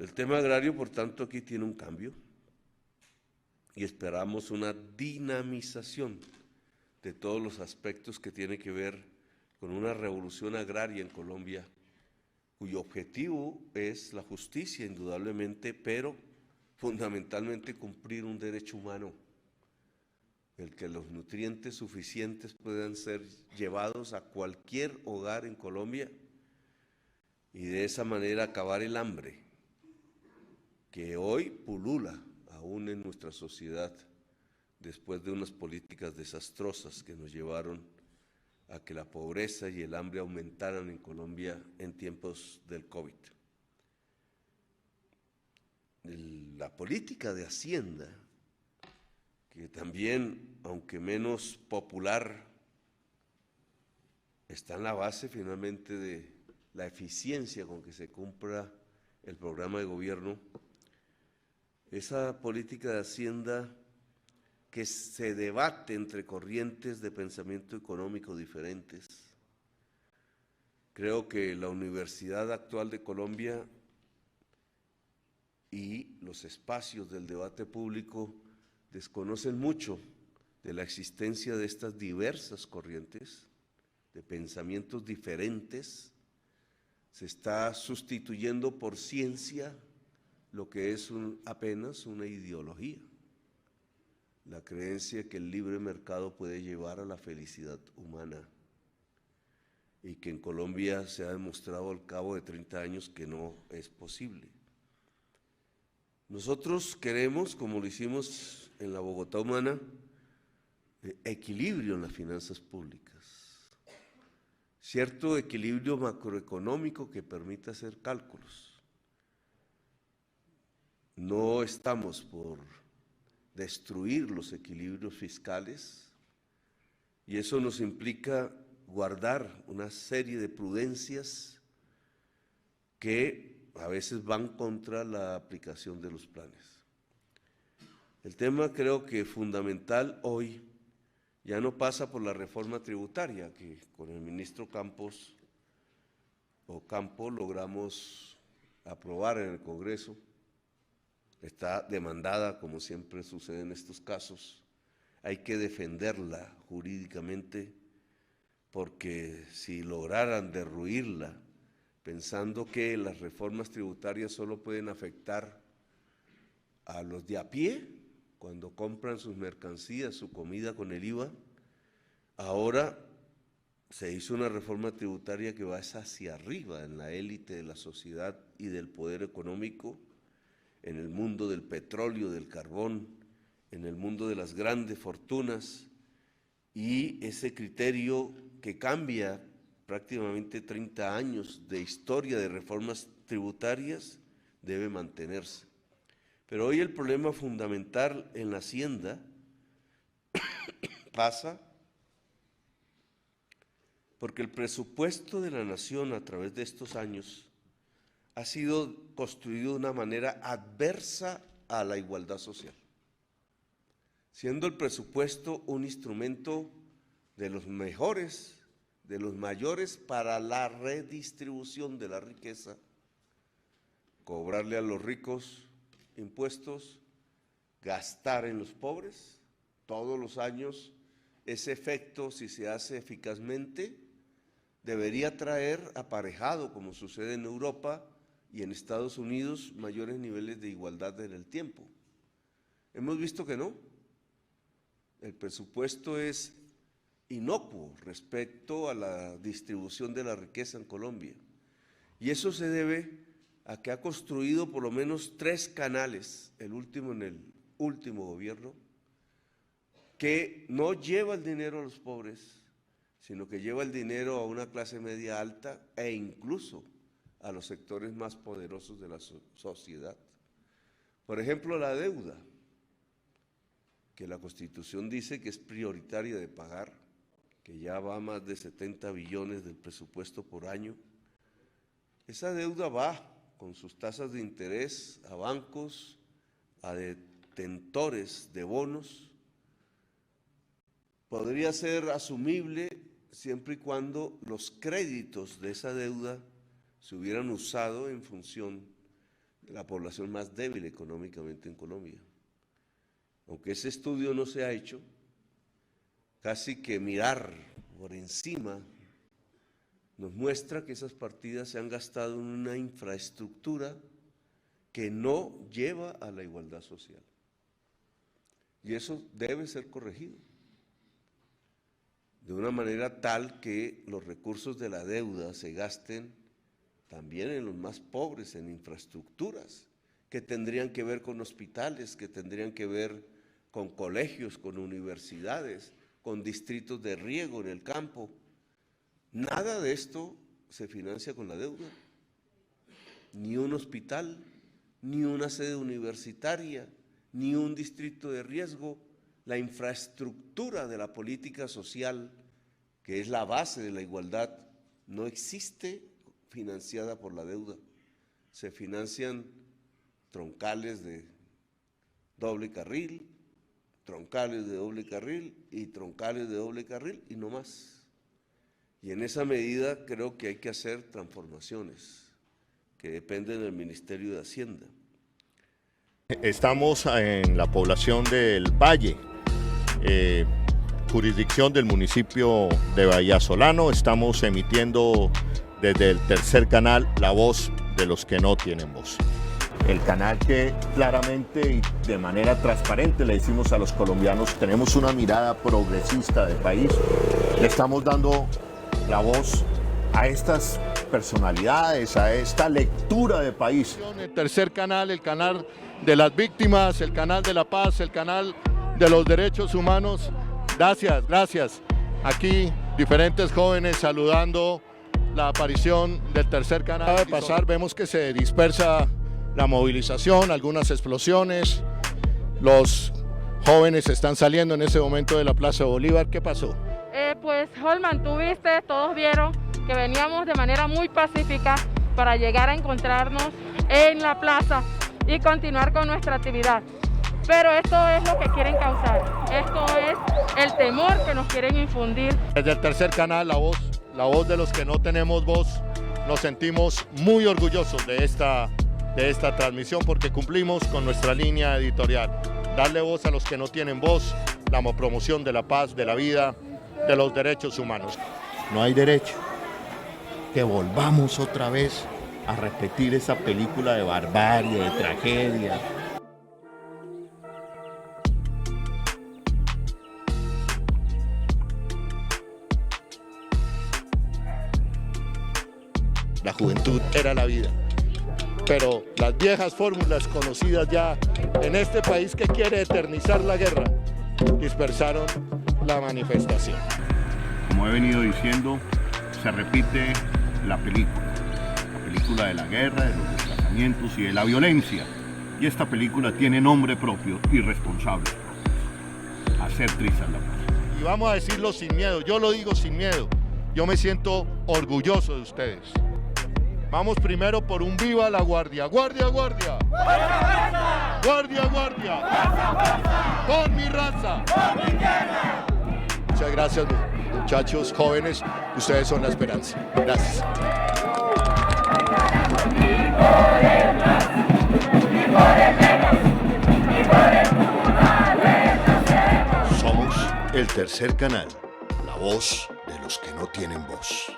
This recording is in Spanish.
El tema agrario, por tanto, aquí tiene un cambio y esperamos una dinamización de todos los aspectos que tienen que ver con una revolución agraria en Colombia, cuyo objetivo es la justicia, indudablemente, pero fundamentalmente cumplir un derecho humano, el que los nutrientes suficientes puedan ser llevados a cualquier hogar en Colombia y de esa manera acabar el hambre que hoy pulula aún en nuestra sociedad después de unas políticas desastrosas que nos llevaron a que la pobreza y el hambre aumentaran en Colombia en tiempos del COVID. La política de Hacienda, que también, aunque menos popular, está en la base finalmente de la eficiencia con que se cumpla el programa de gobierno, esa política de Hacienda que se debate entre corrientes de pensamiento económico diferentes. Creo que la Universidad actual de Colombia y los espacios del debate público desconocen mucho de la existencia de estas diversas corrientes, de pensamientos diferentes. Se está sustituyendo por ciencia lo que es apenas una ideología, la creencia que el libre mercado puede llevar a la felicidad humana y que en Colombia se ha demostrado al cabo de 30 años que no es posible. Nosotros queremos, como lo hicimos en la Bogotá Humana, equilibrio en las finanzas públicas, cierto equilibrio macroeconómico que permita hacer cálculos. No estamos por destruir los equilibrios fiscales y eso nos implica guardar una serie de prudencias que a veces van contra la aplicación de los planes. El tema creo que fundamental hoy ya no pasa por la reforma tributaria que con el ministro Campo logramos aprobar en el Congreso. Está demandada, como siempre sucede en estos casos. Hay que defenderla jurídicamente porque si lograran derruirla, pensando que las reformas tributarias solo pueden afectar a los de a pie cuando compran sus mercancías, su comida con el IVA, ahora se hizo una reforma tributaria que va hacia arriba en la élite de la sociedad y del poder económico, en el mundo del petróleo, del carbón, en el mundo de las grandes fortunas, y ese criterio que cambia prácticamente 30 años de historia de reformas tributarias debe mantenerse. Pero hoy el problema fundamental en la Hacienda pasa porque el presupuesto de la nación a través de estos años ha sido construido de una manera adversa a la igualdad social, siendo el presupuesto un instrumento de los mejores, de los mayores para la redistribución de la riqueza, cobrarle a los ricos impuestos, gastar en los pobres. Todos los años ese efecto, si se hace eficazmente, debería traer aparejado, como sucede en Europa y en Estados Unidos, mayores niveles de igualdad en el tiempo. Hemos visto que no. El presupuesto es inocuo respecto a la distribución de la riqueza en Colombia. Y eso se debe a que ha construido por lo menos 3 canales, el último en el último gobierno, que no lleva el dinero a los pobres, sino que lleva el dinero a una clase media alta e incluso a los sectores más poderosos de la sociedad. Por ejemplo, la deuda, que la Constitución dice que es prioritaria de pagar, que ya va a más de 70 billones del presupuesto por año. Esa deuda va con sus tasas de interés a bancos, a detentores de bonos. Podría ser asumible siempre y cuando los créditos de esa deuda se hubieran usado en función la población más débil económicamente en Colombia. Aunque ese estudio no se ha hecho, casi que mirar por encima nos muestra que esas partidas se han gastado en una infraestructura que no lleva a la igualdad social. Y eso debe ser corregido de una manera tal que los recursos de la deuda se gasten también en los más pobres, en infraestructuras que tendrían que ver con hospitales, que tendrían que ver con colegios, con universidades, con distritos de riego en el campo. Nada de esto se financia con la deuda, ni un hospital, ni una sede universitaria, ni un distrito de riesgo. La infraestructura de la política social, que es la base de la igualdad, no existe financiada por la deuda. Se financian troncales de doble carril, troncales de doble carril y troncales de doble carril y no más. Y en esa medida creo que hay que hacer transformaciones que dependen del Ministerio de Hacienda. Estamos en la población del Valle, jurisdicción del municipio de Vallasolano. Estamos emitiendo desde el tercer canal La Voz de los que no tienen voz. El canal que claramente y de manera transparente le decimos a los colombianos, tenemos una mirada progresista del país, le estamos dando la voz a estas personalidades, a esta lectura de país. El tercer canal, el canal de las víctimas, el canal de la paz, el canal de los derechos humanos. Gracias, gracias. Aquí diferentes jóvenes saludando la aparición del tercer canal. Acaba de pasar, vemos que se dispersa la movilización, algunas explosiones. Los jóvenes están saliendo en ese momento de la Plaza Bolívar. ¿Qué pasó? Pues Holman, tú viste, todos vieron que veníamos de manera muy pacífica para llegar a encontrarnos en la plaza y continuar con nuestra actividad. Pero esto es lo que quieren causar, esto es el temor que nos quieren infundir. Desde el tercer canal, la voz de los que no tenemos voz, nos sentimos muy orgullosos de esta transmisión porque cumplimos con nuestra línea editorial. Darle voz a los que no tienen voz, la promoción de la paz, de la vida, de los derechos humanos. No hay derecho que volvamos otra vez a repetir esa película de barbarie, de tragedia. La juventud era la vida, pero las viejas fórmulas conocidas ya en este país que quiere eternizar la guerra, dispersaron la manifestación. Como he venido diciendo, se repite la película de la guerra, de los desplazamientos y de la violencia. Y esta película tiene nombre propio y responsables propios: hacer trizas la paz. Y vamos a decirlo sin miedo, yo lo digo sin miedo, yo me siento orgulloso de ustedes. Vamos primero por un viva la guardia. ¡Guardia, guardia! ¡Guardia, guardia! ¡Por mi raza! ¡Por mi tierra! Muchas gracias, muchachos, jóvenes. Ustedes son la esperanza. Gracias. Somos el tercer canal, la voz de los que no tienen voz.